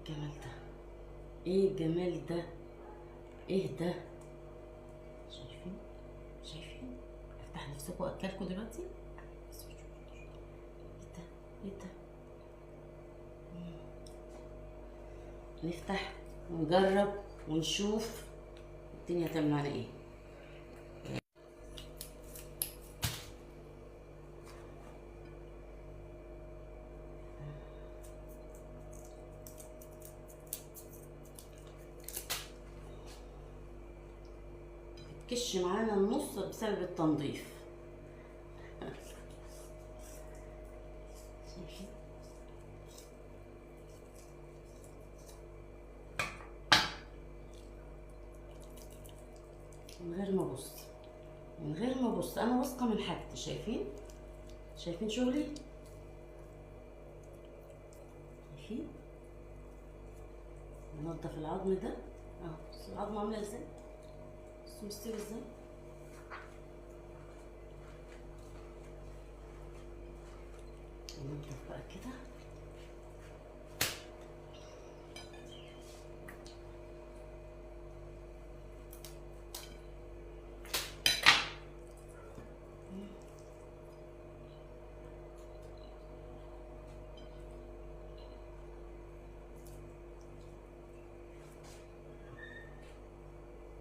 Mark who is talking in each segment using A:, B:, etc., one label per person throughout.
A: الجمال ده؟ ايه الجمال ده؟ ايه ده؟ شايفين؟ شايفين؟ افتح نفسكم واكلكم دلوقتي. ايه ده؟ ايه ده؟ نفتح ونجرب ونشوف الدنيا هتعمل معانا ايه. كش معانا النص بسبب التنظيف. شايفين؟ من غير ما ابص، من غير ما ابص، انا واثقه من حاجتي. شايفين؟ شايفين شغلي؟ شايفين؟ ننضف العظم ده اهو. بصوا العظمه عامله ازاي، بصوا مستوي ازاي. ننضف بقى كده.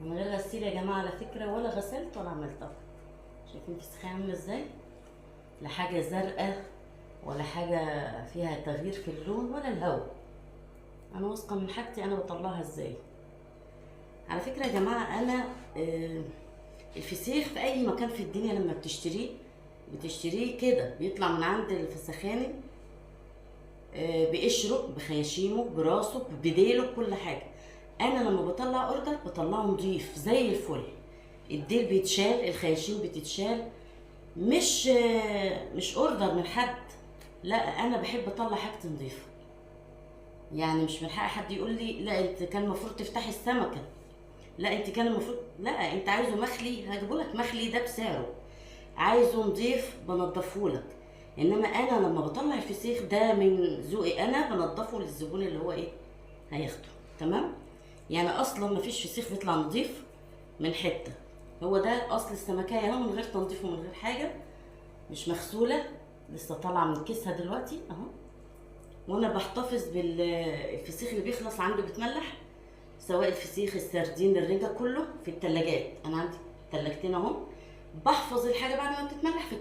A: من غير غسيل يا جماعه على فكره، ولا غسلت ولا عملت اهو. شايفين الفسخه عامله ازاي؟ لا حاجه زرقاء ولا حاجه فيها تغيير في اللون ولا الهواء. انا واثقه من حاجتي، انا بطلعها ازاي. على فكره يا جماعه، انا الفسيخ في اي مكان في الدنيا لما بتشتريه كده بيطلع من عند الفسخاني بقشره بخياشيمه براسه بديله بكل حاجه. انا لما بطلع اوردر بطلعه نضيف زي الفل. الديل بيتشال، الخياشيم بتتشال، مش اوردر من حد. لا، انا بحب اطلع حاجتي نضيفه. يعني مش من حق حد يقول لي لا انت كان المفروض تفتحي السمكه، لا انت كان المفروض، لا انت عايزه مخلي هجيبهولك مخلي ده بسعره، عايزه نضيف بنضفهولك. انما انا لما بطلع الفسيخ ده من ذوقي انا بنضفه للزبون اللي هو ايه هياخده. تمام؟ يعني اصلا مفيش فسيخ بيطلع نضيف من حته. هو ده اصل السمكايه اهو، من غير تنظيف ومن غير حاجه، مش مغسوله، لسه طالعه من كيسها دلوقتي اهو. وانا بحتفظ بالفسيخ اللي بيخلص عنده بيتملح، سواء الفسيخ السردين الرنجة كله في التلاجات. انا عندي تلاجتين اهو، بحفظ الحاجه بعد ما بتتملح في